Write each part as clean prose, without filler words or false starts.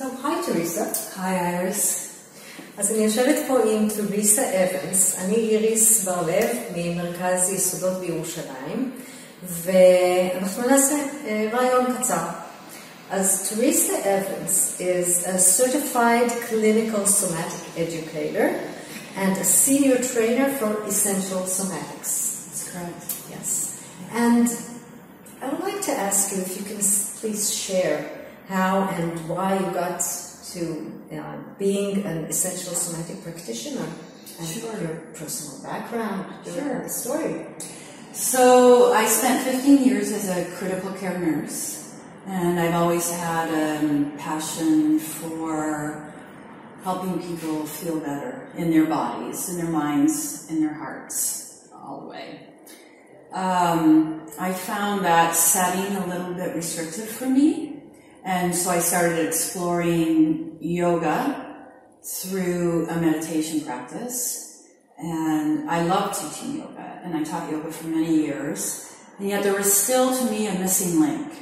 So, hi Teresa. Hi Iris. אז אני יושבת פה עם Teresa Evans. אני איריס ברלב ממרכז יסודות בירושלים, ואנחנו נעשה רעיון קצר. אז Teresa Evans is a certified clinical somatic educator and a senior trainer for essential somatics. That's correct. Yes. And I would like to ask you if you can please share how and why you got to being an essential somatic practitioner and your personal background, the story. So I spent 15 years as a critical care nurse, and I've always had a passion for helping people feel better in their bodies, in their minds, in their hearts, all the way. I found that setting a little bit restrictive for me, and so I started exploring yoga through a meditation practice. And I love teaching yoga, and I taught yoga for many years, and yet there was still to me a missing link.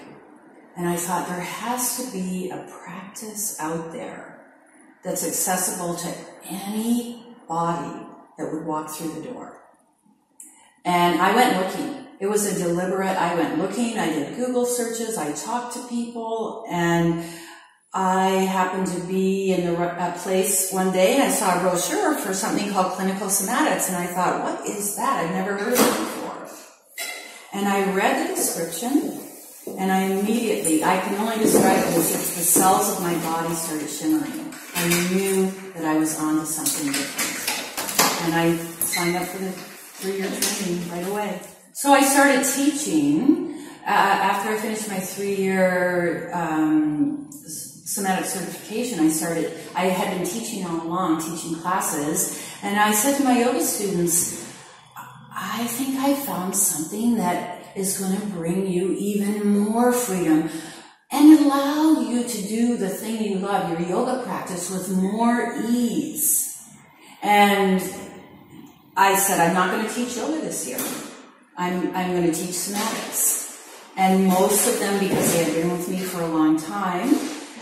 And I thought there has to be a practice out there that's accessible to any body that would walk through the door. And I went looking. It was a deliberate, I went looking, I did Google searches, I talked to people, and I happened to be in a place one day and I saw a brochure for something called clinical somatics, and I thought, what is that? I've never heard of it before. And I read the description, and I immediately, I can only describe it as if the cells of my body started shimmering. I knew that I was on to something different. And I signed up for the 3-year training right away. So I started teaching. After I finished my 3-year somatic certification, I had been teaching all along, teaching classes, and I said to my yoga students, I think I found something that is going to bring you even more freedom and allow you to do the thing you love, your yoga practice, with more ease. And I said, I'm not going to teach yoga this year. I'm going to teach somatics. And most of them, because they had been with me for a long time,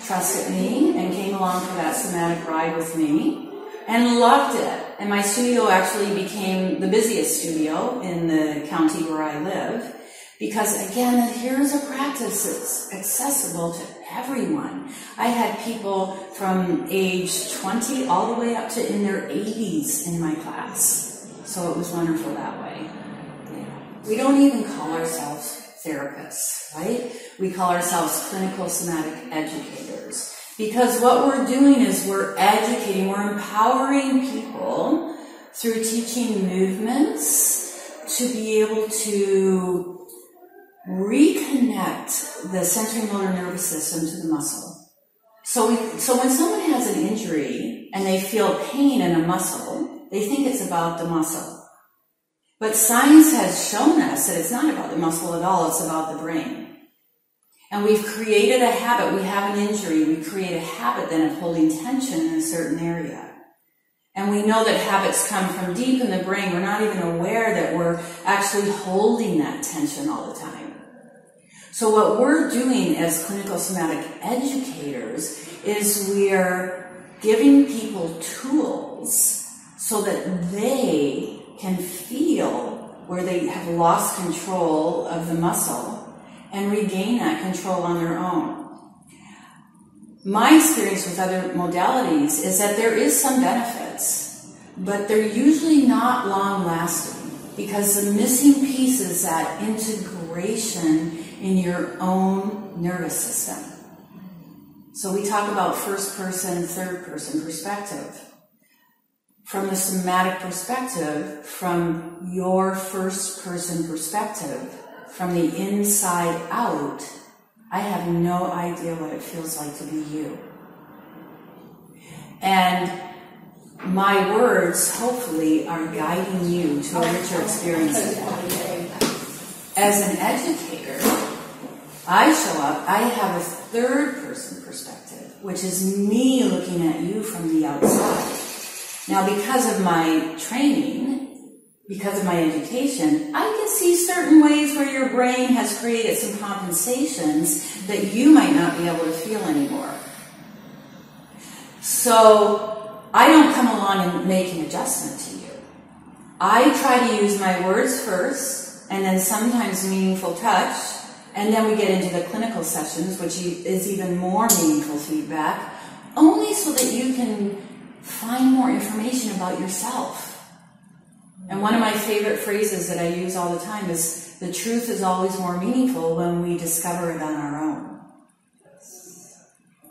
trusted me and came along for that somatic ride with me and loved it. And my studio actually became the busiest studio in the county where I live, because again, here's a practice that's accessible to everyone. I had people from age 20 all the way up to in their 80s in my class. So it was wonderful that way. We don't even call ourselves therapists, right? We call ourselves clinical somatic educators, because what we're doing is we're educating, we're empowering people through teaching movements to be able to reconnect the sensory motor nervous system to the muscle. So when someone has an injury and they feel pain in a muscle, they think it's about the muscle. But science has shown us that it's not about the muscle at all, it's about the brain. And we've created a habit, we have an injury, we create a habit then of holding tension in a certain area. And we know that habits come from deep in the brain, we're not even aware that we're actually holding that tension all the time. So what we're doing as clinical somatic educators is we're giving people tools so that they can feel where they have lost control of the muscle and regain that control on their own. My experience with other modalities is that there is some benefits, but they're usually not long-lasting, because the missing piece is that integration in your own nervous system. So we talk about first-person, third-person perspective. From the somatic perspective, from your first-person perspective, from the inside out, I have no idea what it feels like to be you. And my words, hopefully, are guiding you to a richer experience of that. As an educator, I show up, I have a third-person perspective, which is me looking at you from the outside. Now, because of my training, because of my education, I can see certain ways where your brain has created some compensations that you might not be able to feel anymore. So I don't come along and make an adjustment to you. I try to use my words first, and then sometimes meaningful touch, and then we get into the clinical sessions, which is even more meaningful feedback, only so that you can find more information about yourself. And one of my favorite phrases that I use all the time is, the truth is always more meaningful when we discover it on our own.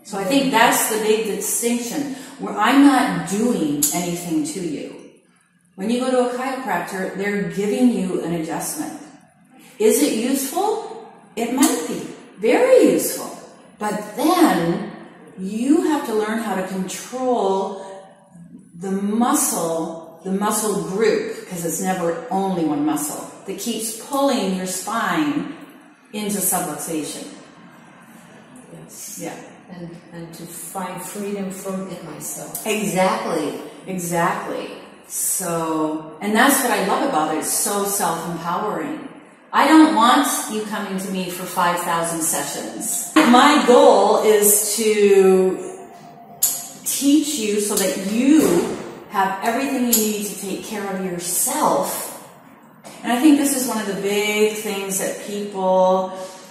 So I think that's the big distinction, where I'm not doing anything to you. When you go to a chiropractor, they're giving you an adjustment. Is it useful? It might be. Very useful. But then you have to learn how to control the muscle group, because it's never only one muscle, that keeps pulling your spine into subluxation. Yes. Yeah. And to find freedom from it myself. Exactly. So, and that's what I love about it. It's so self-empowering. I don't want you coming to me for 5,000 sessions. My goal is to teach you so that you have everything you need to take care of yourself. And I think this is one of the big things that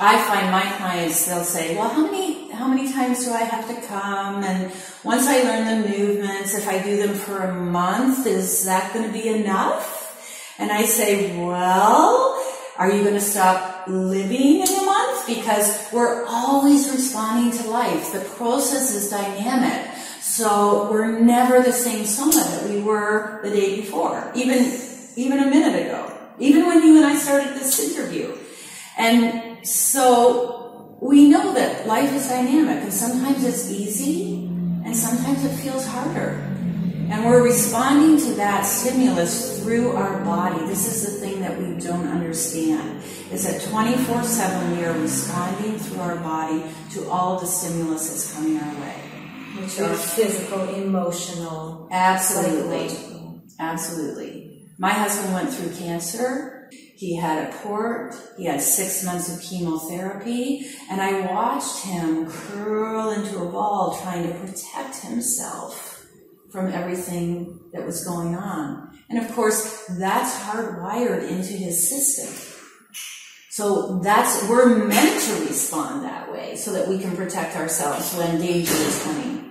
I find my clients, they'll say, well, how many times do I have to come? And once I learn the movements, if I do them for a month, is that going to be enough? And I say, well, are you going to stop living in a month? Because we're always responding to life. The process is dynamic. So we're never the same soma that we were the day before, even a minute ago, even when you and I started this interview. And so we know that life is dynamic, and sometimes it's easy and sometimes it feels harder. And we're responding to that stimulus through our body. This is the thing that we don't understand, is that 24/7 we are responding through our body to all the stimulus that's coming our way. Which are physical, emotional, psychological. Absolutely. My husband went through cancer. He had a port. He had 6 months of chemotherapy. And I watched him curl into a ball trying to protect himself from everything that was going on. And of course, that's hardwired into his system. So we're meant to respond that way so that we can protect ourselves when danger is coming.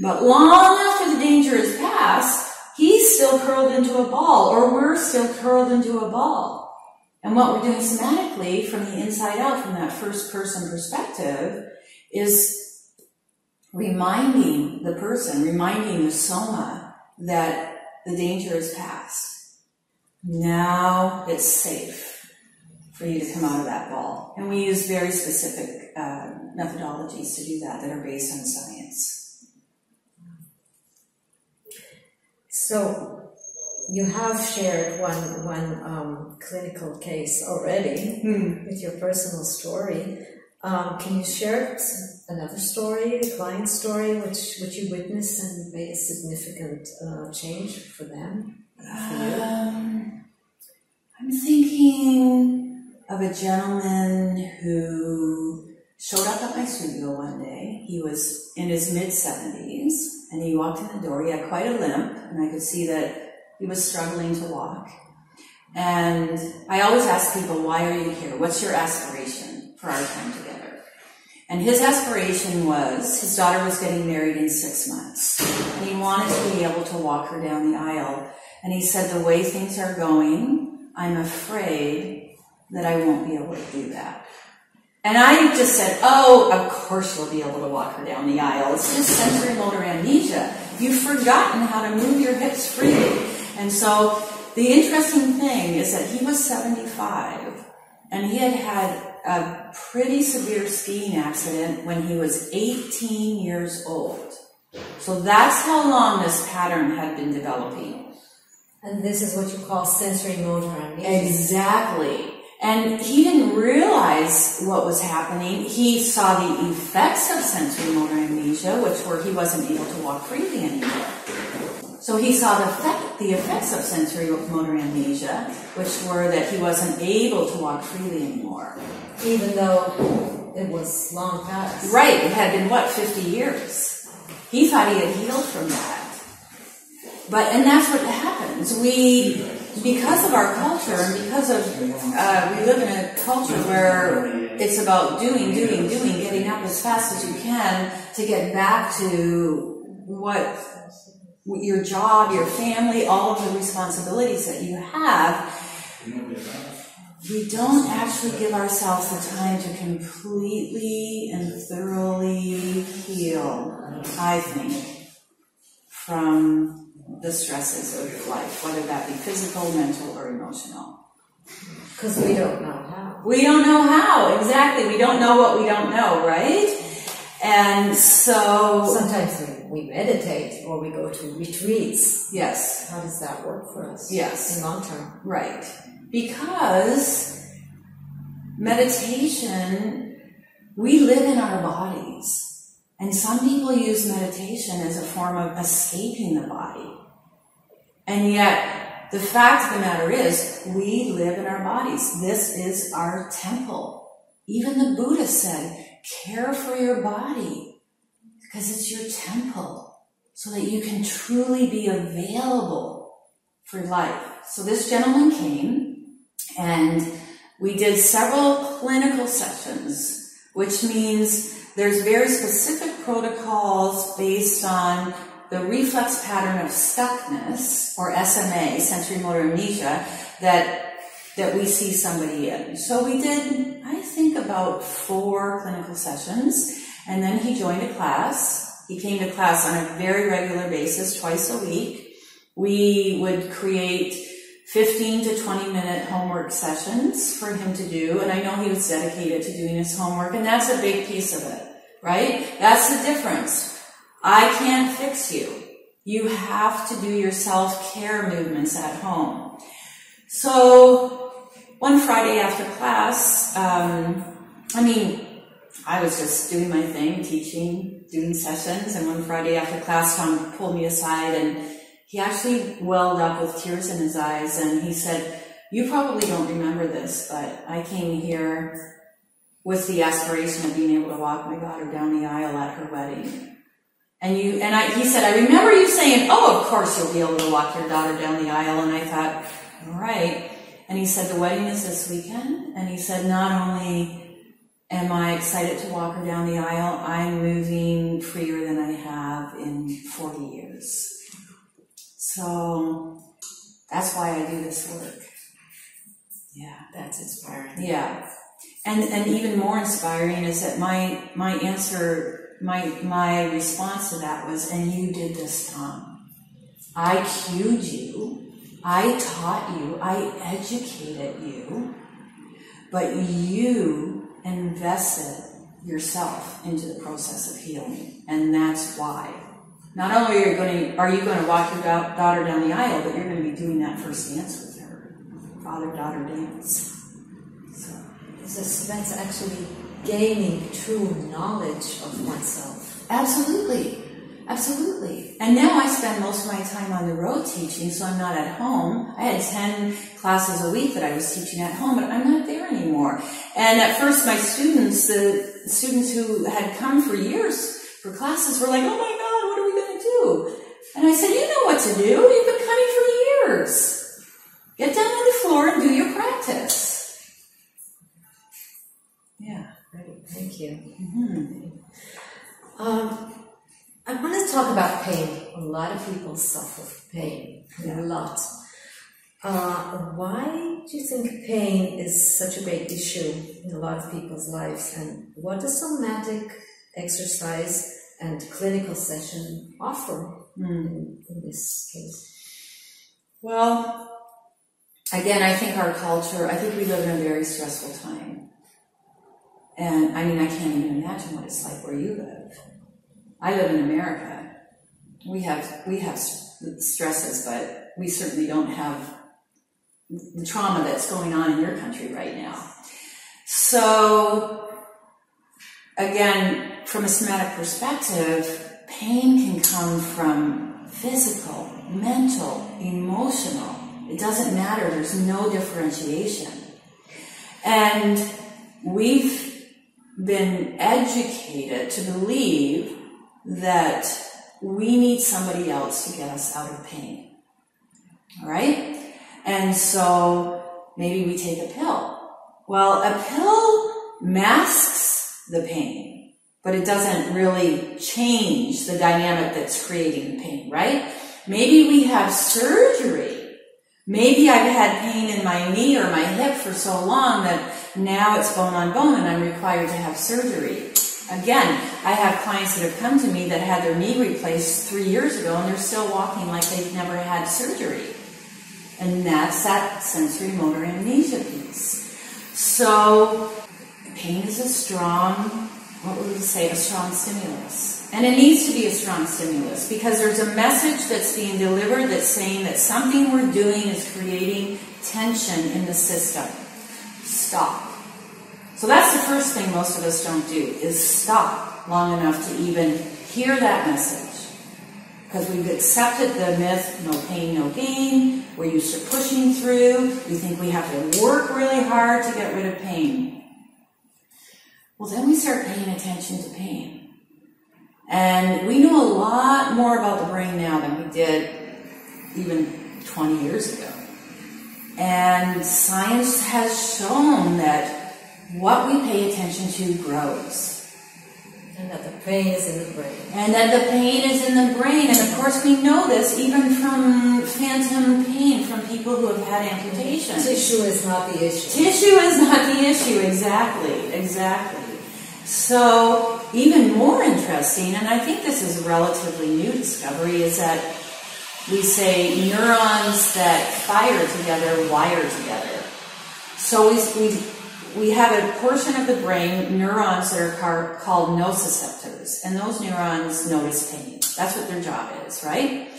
But long after the danger is past, he's still curled into a ball, or we're still curled into a ball. And what we're doing somatically from the inside out, from that first person perspective, is reminding the person, reminding the soma that the danger is past. Now it's safe for you to come out of that ball. And we use very specific methodologies to do that are based on science. So you have shared one clinical case already with your personal story. Can you share another story, a client story, which you witnessed and made a significant change for them? For you? I'm thinking of a gentleman who showed up at my studio one day. He was in his mid-70s, and he walked in the door. He had quite a limp, and I could see that he was struggling to walk. And I always ask people, why are you here? What's your aspiration for our time together? And his aspiration was, his daughter was getting married in 6 months, and he wanted to be able to walk her down the aisle. And he said, the way things are going, I'm afraid that I won't be able to do that. And I just said, oh, of course you'll be able to walk her down the aisle. It's just sensory motor amnesia. You've forgotten how to move your hips freely. And so the interesting thing is that he was 75, and he had a pretty severe skiing accident when he was 18 years old. So that's how long this pattern had been developing. And this is what you call sensory motor amnesia. Exactly. And he didn't realize what was happening. He saw the effects of sensory motor amnesia, which were he wasn't able to walk freely anymore. So he saw the effects of sensory motor amnesia, which were that he wasn't able to walk freely anymore. Even though it was long past. Right. It had been, 50 years? He thought he had healed from that. And that's what happens. Because of our culture, and because of, we live in a culture where it's about doing, getting up as fast as you can to get back to what your job, your family, all of the responsibilities that you have. We don't actually give ourselves the time to completely and thoroughly heal, I think, from the stresses of life, whether that be physical, mental, or emotional. Because we don't know how. We don't know how, exactly. We don't know what we don't know, right? And so... Sometimes we meditate or we go to retreats. Yes. How does that work for us? Yes. In long term. Right. Because meditation, we live in our bodies. And some people use meditation as a form of escaping the body. And yet, the fact of the matter is, we live in our bodies. This is our temple. Even the Buddha said, care for your body, because it's your temple, so that you can truly be available for life. So this gentleman came, and we did several clinical sessions, which means there's very specific protocols based on the reflex pattern of stuckness, or SMA, sensory motor amnesia, that we see somebody in. So we did, I think, about 4 clinical sessions, and then he joined a class. He came to class on a very regular basis, twice a week. We would create 15 to 20-minute homework sessions for him to do, and I know he was dedicated to doing his homework, and that's a big piece of it, right? That's the difference. I can't fix you. You have to do your self-care movements at home. So one Friday after class, I was just doing my thing, teaching, doing sessions, and one Friday after class, Tom pulled me aside, and he actually welled up with tears in his eyes, and he said, you probably don't remember this, but I came here with the aspiration of being able to walk my daughter down the aisle at her wedding. He said, I remember you saying, oh, of course you'll be able to walk your daughter down the aisle, and I thought, all right. And he said, the wedding is this weekend, and he said, not only am I excited to walk her down the aisle, I'm moving freer than I have in 40 years. So that's why I do this work. Yeah. That's inspiring. Yeah. And even more inspiring is that my answer, my response to that was, and you did this, Tom. I cued you, I taught you, I educated you, but you invested yourself into the process of healing, and that's why. Not only are you going to walk your daughter down the aisle, but you're going to be doing that first dance with her, father-daughter dance. So that's actually gaining true knowledge of oneself. Absolutely. Absolutely. And now I spend most of my time on the road teaching, so I'm not at home. I had 10 classes a week that I was teaching at home, but I'm not there anymore. And at first my students, the students who had come for years for classes were like, oh my God, what are we going to do? And I said, you know what to do. You've been coming for years. Get down on the floor and do your practice. Yeah. Great. Thank you. Mm-hmm. I want to talk about pain. A lot of people suffer pain. A lot. Why do you think pain is such a big issue in a lot of people's lives? And what does somatic exercise and clinical session offer in this case? Well, again, I think our culture, I think we live in a very stressful time. And I can't even imagine what it's like where you live. I live in America. We have stresses, but we certainly don't have the trauma that's going on in your country right now. So, again, from a somatic perspective, pain can come from physical, mental, emotional. It doesn't matter. There's no differentiation. And we've been educated to believe that we need somebody else to get us out of pain. All right? And so maybe we take a pill. Well, a pill masks the pain, but it doesn't really change the dynamic that's creating the pain, right? Maybe we have surgery. Maybe I've had pain in my knee or my hip for so long that now it's bone on bone and I'm required to have surgery. Again, I have clients that have come to me that had their knee replaced 3 years ago and they're still walking like they've never had surgery. And that's that sensory motor amnesia piece. So pain is a strong, what would we say, a strong stimulus. And it needs to be a strong stimulus because there's a message that's being delivered that's saying that something we're doing is creating tension in the system. Stop. So that's the first thing most of us don't do, is stop long enough to even hear that message. Because we've accepted the myth, no pain, no gain. We're used to pushing through. We think we have to work really hard to get rid of pain. Well, then we start paying attention to pain. And we know a lot more about the brain now than we did even 20 years ago. And science has shown that what we pay attention to grows. And that the pain is in the brain. And that the pain is in the brain. And of course we know this even from phantom pain from people who have had amputation. Tissue is not the issue. Tissue is not the issue, exactly, exactly. So even more interesting, and I think this is a relatively new discovery, is that we say neurons that fire together wire together. So we have a portion of the brain, neurons that are called nociceptors, and those neurons notice pain. That's what their job is, right?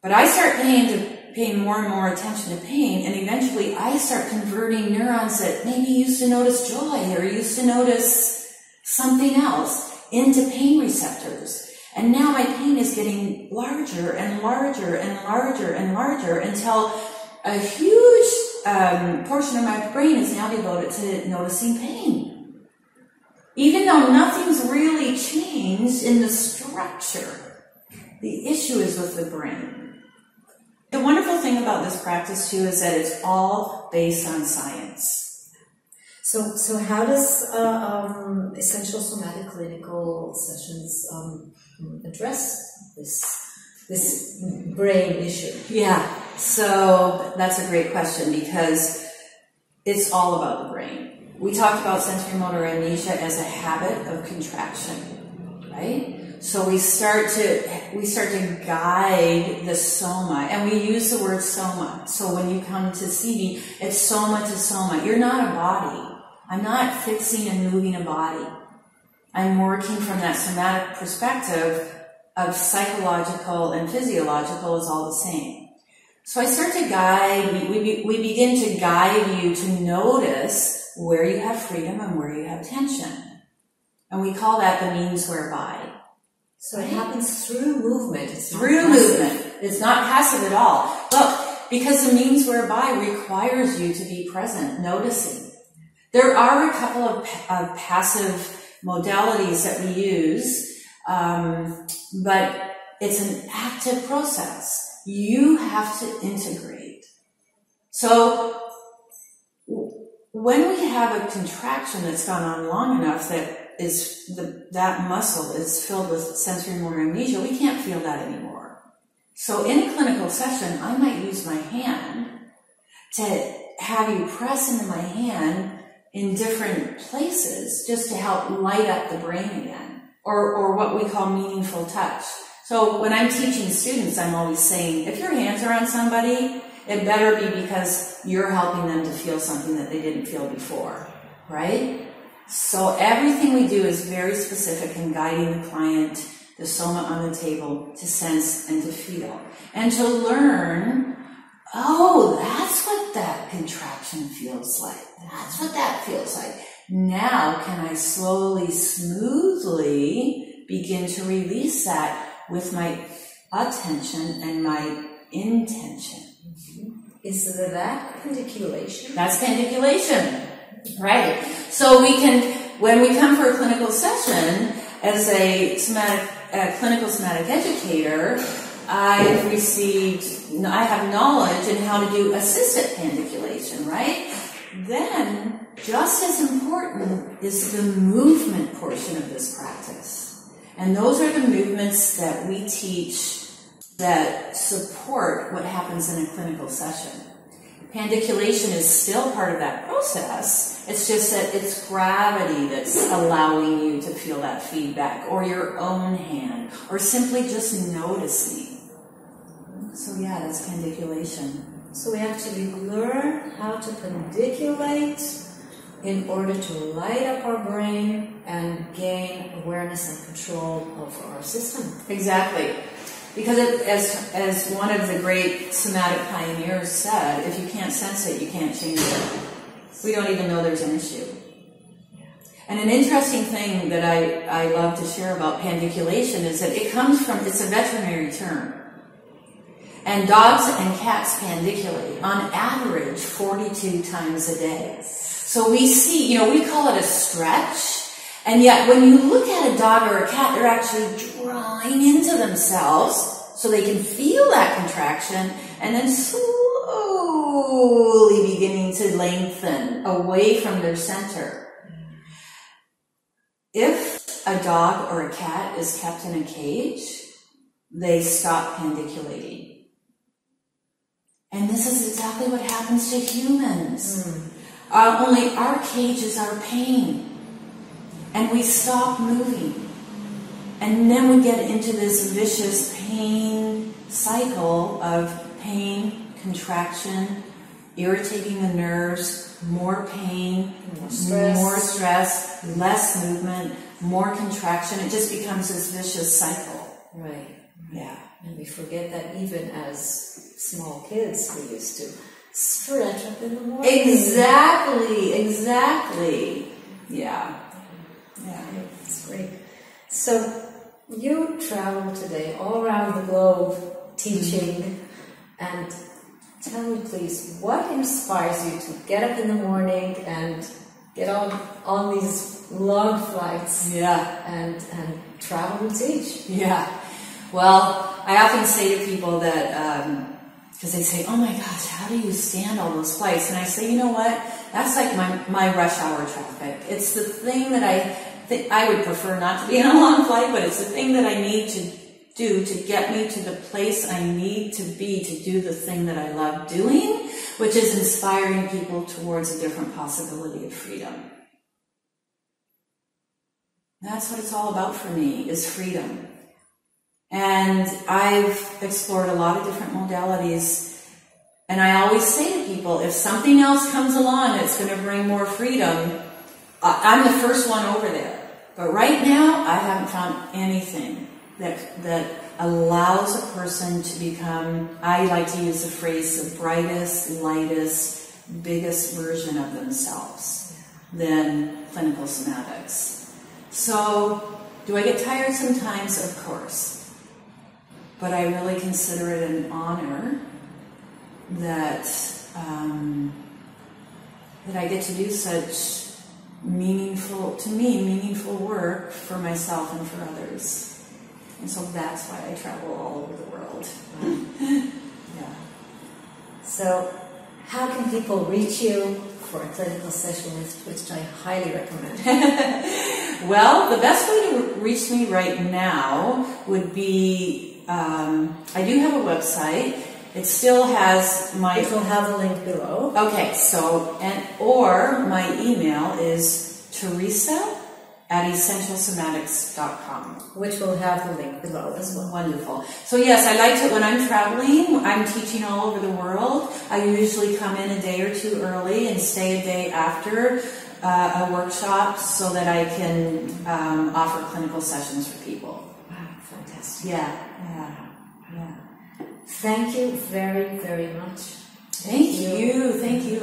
But I start paying more and more attention to pain, and eventually I start converting neurons that maybe used to notice joy or used to notice something else into pain receptors. And now my pain is getting larger and larger and larger and larger until a huge portion of my brain is now devoted to noticing pain. Even though nothing's really changed in the structure, the issue is with the brain. The wonderful thing about this practice too is that it's all based on science. So how does essential somatic clinical sessions address this brain issue? Yeah, so that's a great question because it's all about the brain. We talked about sensory motor amnesia as a habit of contraction, right? So we start to guide the soma, and we use the word soma. So when you come to see me, it's soma to soma. You're not a body. I'm not fixing and moving a body. I'm working from that somatic perspective of psychological and physiological is all the same. So I start to guide, we begin to guide you to notice where you have freedom and where you have tension. And we call that the means whereby. So it happens through movement. It's through movement. It's not passive at all. But because the means whereby requires you to be present, noticing. There are a couple of passive modalities that we use, but it's an active process. You have to integrate. So when we have a contraction that's gone on long enough that muscle is filled with sensory motor amnesia, we can't feel that anymore. So in a clinical session, I might use my hand to have you press into my hand in different places just to help light up the brain again, or what we call meaningful touch. So when I'm teaching students, I'm always saying, if your hands are on somebody, it better be because you're helping them to feel something that they didn't feel before, right? So everything we do is very specific in guiding the client, the soma on the table, to sense and to feel. And to learn, oh, that's what that contraction feels like. That's what that feels like. Now can I slowly, smoothly begin to release that with my attention and my intention. Is that pandiculation? That's pandiculation, right? So we can, when we come for a clinical session as a somatic a clinical somatic educator, I have knowledge in how to do assisted pandiculation, right? Then, just as important is the movement portion of this practice. And those are the movements that we teach that support what happens in a clinical session. Pandiculation is still part of that process. It's just that it's gravity that's allowing you to feel that feedback, or your own hand, or simply just noticing. So yeah, that's pandiculation. So we actually learn how to pandiculate in order to light up our brain and gain awareness and control of our system. Exactly. Because as one of the great somatic pioneers said, if you can't sense it, you can't change it. We don't even know there's an issue. And an interesting thing that I love to share about pandiculation is that it's a veterinary term. And dogs and cats pandiculate on average 42 times a day. So we see, we call it a stretch. And yet when you look at a dog or a cat, they're actually drawing into themselves so they can feel that contraction and then slowly beginning to lengthen away from their center. If a dog or a cat is kept in a cage, they stop pandiculating. And this is exactly what happens to humans. Only our cages are pain. And we stop moving. And then we get into this vicious pain cycle of pain, contraction, irritating the nerves, more pain, more stress, less movement, more contraction. It just becomes this vicious cycle. Right. Yeah. And we forget that even as small kids, we used to stretch up in the morning. Exactly. Yeah. That's great. So you travel today all around the globe teaching, and tell me please, what inspires you to get up in the morning and get on these long flights and travel and teach? Yeah. Well, I often say to people that, because they say, oh my gosh, how do you stand all those flights? And I say, you know what? That's like my rush hour traffic. It's the thing that I would prefer not to be on a long flight, but it's the thing that I need to do to get me to the place I need to be to do the thing that I love doing, which is inspiring people towards a different possibility of freedom. That's what it's all about for me, is freedom. And I've explored a lot of different modalities, and I always say to people, if something else comes along that's going to bring more freedom, I'm the first one over there. But right now, I haven't found anything that allows a person to become, I like to use the phrase, the brightest, lightest, biggest version of themselves than clinical somatics. So, do I get tired sometimes? Of course. But I really consider it an honor that I get to do such meaningful work for myself and for others. And so that's why I travel all over the world. Yeah. So how can people reach you for a clinical session, which I highly recommend? Well, the best way to reach me right now would be, I do have a website. It still has my... It will have the link below. Okay, so, or my email is Teresa@essentialsomatics.com. Which will have the link below as well. Wonderful. So yes, I like to, when I'm traveling, I'm teaching all over the world. I usually come in a day or two early and stay a day after a workshop so that I can offer clinical sessions for people. Wow, fantastic. Yeah. Thank you very, very much. Thank you,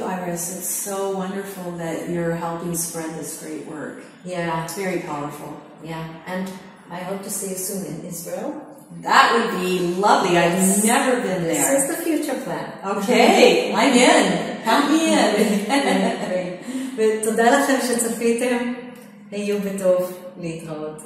Iris. It's so wonderful that you're helping spread this great work. Yeah. It's very powerful. Yeah, and I hope to see you soon in Israel. That would be lovely. Yes. I've never been there. This is the future plan. Okay, I'm in. Count me in. ותודה לכם שצפיתם. היו בטוב להתראות.